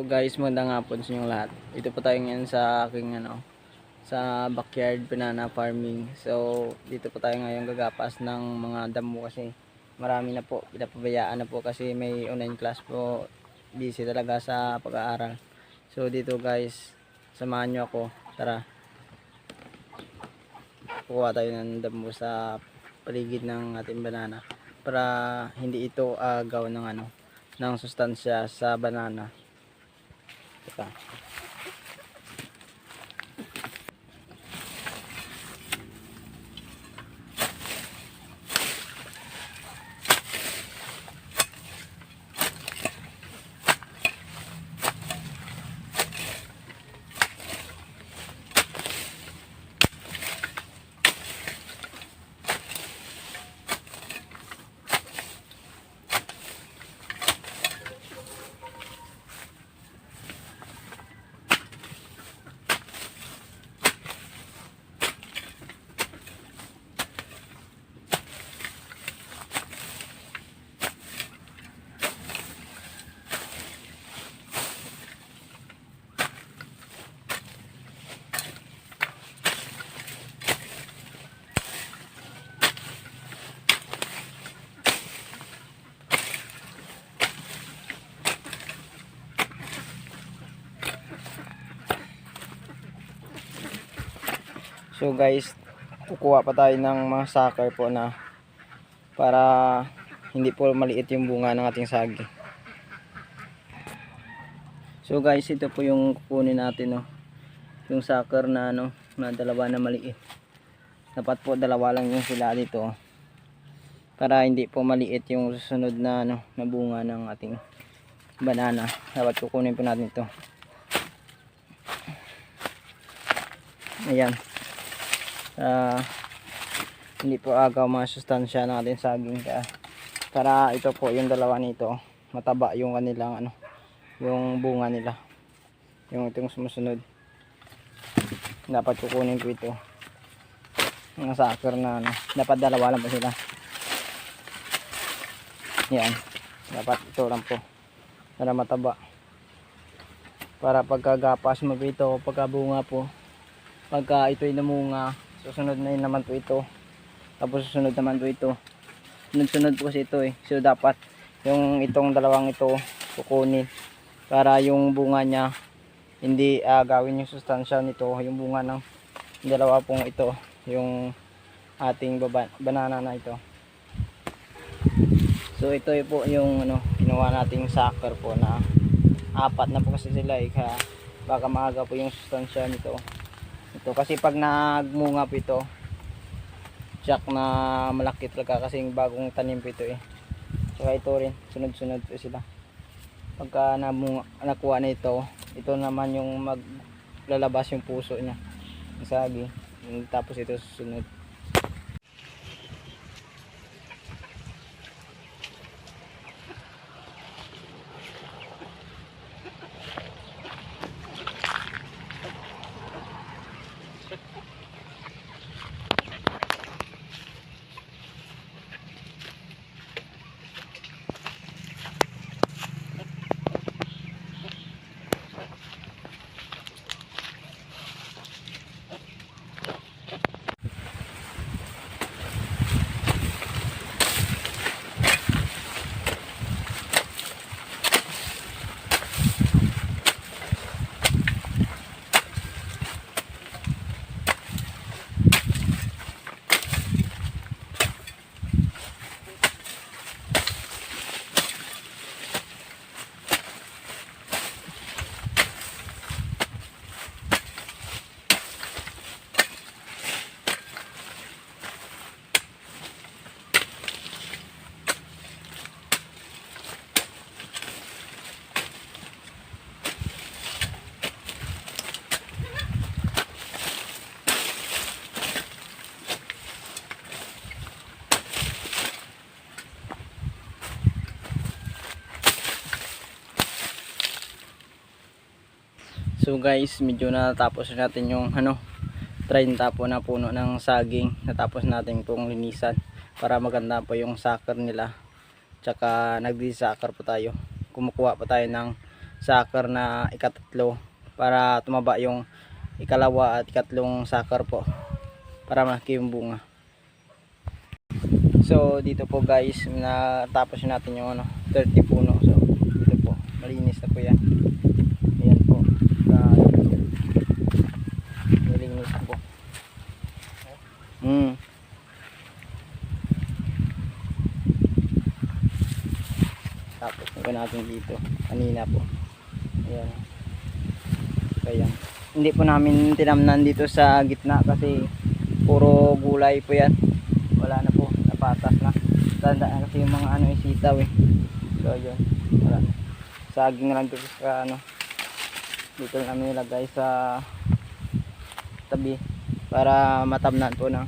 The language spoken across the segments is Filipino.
So guys, magandang hapon sa inyong lahat. Dito po tayo ngayon sa aking sa backyard banana farming. So dito po tayo ngayon gagapas ng mga damo kasi marami na po, pinapabayaan na po kasi may online class po. Busy talaga sa pag-aaral. So dito guys, samahan nyo ako. Tara. Kukuha tayo ng damo sa paligid ng ating banana para hindi ito agaw ng ng sustansya sa banana. Ito. So guys, kukuha pa tayo ng mga sucker po na para hindi po maliit yung bunga ng ating saging. So guys, ito po yung kukunin natin, yung sucker na na dalawa na maliit. Dapat po dalawa lang yung sila dito, para hindi po maliit yung susunod na na bunga ng ating banana. Dapat kukunin po natin ito. Ayan. Hindi po agaw mga sustansya ng ating saging, kaya para ito po yung dalawa nito mataba yung kanilang yung bunga nila, yung itong sumusunod. Dapat kukunin ko ito mga sucker na dapat dalawa lang po sila. Yan, dapat ito lang po para mataba, para pagkagapas mo po ito, pagkabunga po, pagka ito'y namunga, susunod na yun naman po ito, tapos susunod naman po ito, sunod po kasi ito so dapat yung itong dalawang ito kukunin para yung bunga niya hindi gawin yung sustansya nito, yung bunga ng dalawa pong ito, yung ating banana na ito. So ito po yung ginawa nating sucker po na apat na po kasi sila kaya baka maaga po yung sustansya nito. Ito kasi pag nagmunga po ito, jack na malaki talaga kasi bagong tanim po ito saka ito rin sunod-sunod po sila. Pagka nakuha na ito naman yung maglalabas yung puso niya, yung saging, tapos ito susunod. So guys, medyo natapos natin yung 30 po na puno ng saging. Natapos natin pong linisan para maganda po yung sucker nila. Tsaka nagdi-sucker po tayo. Kumukuha pa tayo ng sucker na ikatatlo para tumaba yung ikalawa at ikatlong sucker po para malaki yung bunga. So dito po guys, natapos natin yung 30 puno. So dito po, malinis na po yan. Ayan po, malinis na po. Tapos nagawin natin dito kanina po. Ayan. Kaya hindi po namin tinamnan dito sa gitna kasi puro gulay po yan. Wala na po, napatas na. Tanda na kasi yung mga sitaw eh. So yun, wala. Saging lang dito sa dito namin nilagay sa tabi para matamnan po ng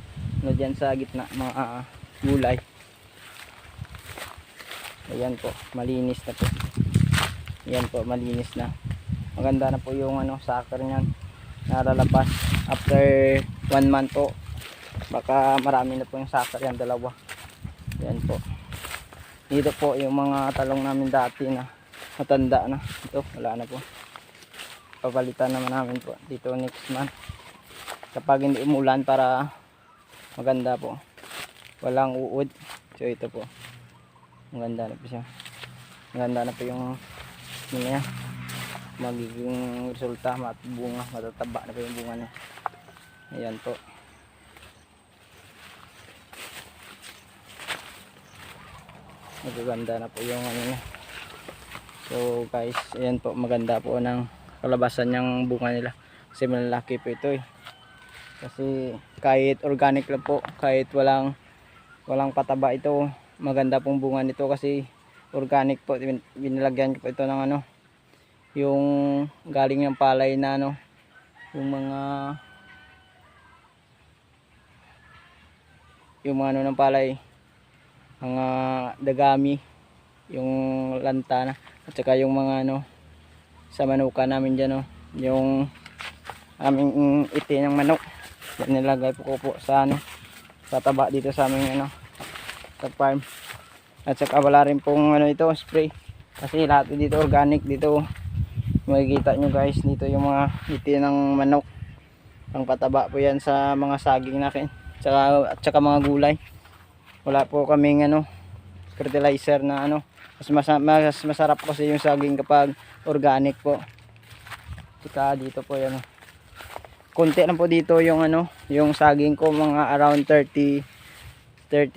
dyan sa gitna mga gulay. Ayan po, malinis na po. Ayan po, malinis na. Maganda na po yung sucker niyan. Nalalabas after 1 month po. Baka marami na po yung sucker yan, dalawa. Ayan po. Dito po yung mga talong namin dati na matanda na. Ito, wala na po. Papalitan naman namin po dito next month. Kapag hindi umulan para maganda po. Walang uod. So ito po. Maganda na po siya. Maganda na po yung niya. Magiging resulta, bunga, matataba na po yung bunga niya. Ayan po. Magaganda na po yung niya. So guys, ayan po, maganda po ng kalabasan niyang bunga nila. Kasi malalaki po ito eh. Kasi kahit organic lang po, kahit walang pataba ito, maganda pong bunga nito kasi organic po. Binilagyan ko po ito ng yung galing ng palay na yung mga ng palay, mga dagami, yung lantana at saka yung mga sa manuka namin dyan yung aming iti ng manok. Yan nilagay po sa sa taba dito sa aming sa farm. At saka wala rin pong ito spray kasi lahat dito organic. Dito makikita nyo guys, dito yung mga iti ng manok, pang pataba po yan sa mga saging natin at saka mga gulay. Wala po kaming fertilizer na mas masarap kasi yung saging kapag organic po. Saka dito po yan konti lang po dito yung yung saging ko, mga around 30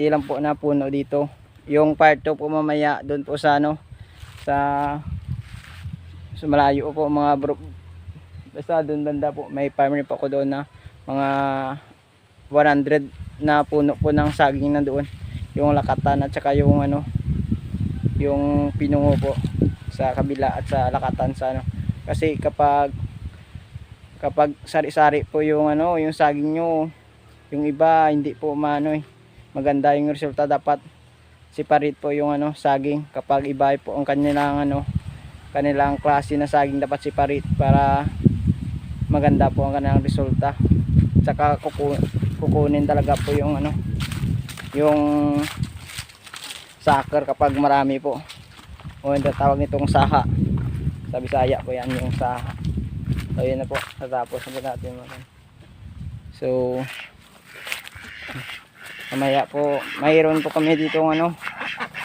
lang po na puno dito. Yung part 2 po mamaya doon po sa sa malayo po mga bro, basta doon banda po may farm rin po ako doon na mga 100 na puno po ng saging na doon, yung lakatan at saka yung yung pinungo po sa kabila at sa lakatan sa kasi kapag sari-sari po yung yung saging nyo, yung iba hindi po maganda yung resulta. Dapat separate po yung saging. Kapag iba po ang kanilang klase na saging, dapat separate para maganda po ang kanilang resulta. Tsaka kukunin talaga po yung yung sucker kapag marami po. O yung tawag nitong saha sa Bisaya po yan, yung saha. So yun na po, natapos na natin. So mamaya po mayroon po kami dito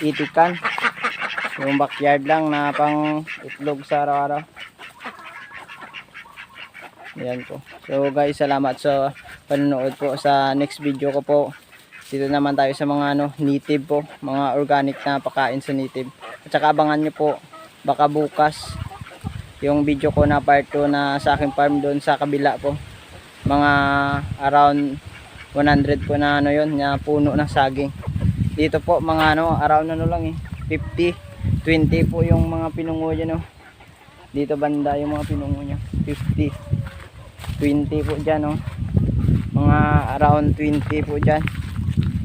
itikan, yung backyard lang na pang itlog sa araw-araw. Yan po. So guys, salamat sa panonood po. Sa next video ko po, dito naman tayo sa mga native po, mga organic na pakain sa native. At saka abangan nyo po, baka bukas yung video ko na part 2 na sa aking farm doon sa kabila po, mga around 100 po na yun, na puno ng saging. Dito po mga around lang 50, 20 po yung mga pinungo dyan dito banda yung mga pinungo nya, 50, 20 po dyan mga around 20 po dyan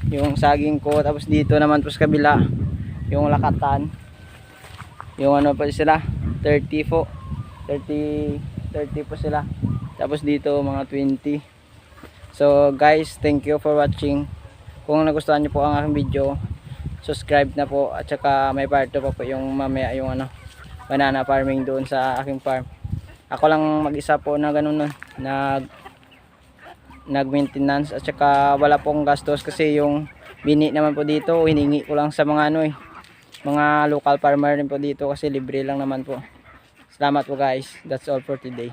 yung saging ko. Tapos dito naman po sa kabila yung lakatan, yung pa sila 30 po, 30 po sila. Tapos dito mga 20. So guys, thank you for watching. Kung nagustuhan niyo po ang aking video, subscribe na po. At saka may part 2 pa po yung mamaya yung banana farming doon sa aking farm. Ako lang mag-isa po na ganun nun, nag-maintenance at saka wala pong gastos kasi yung bini naman po dito hiningi ko lang sa mga mga local farmer rin po dito kasi libre lang naman po. Salamat po guys, that's all for today.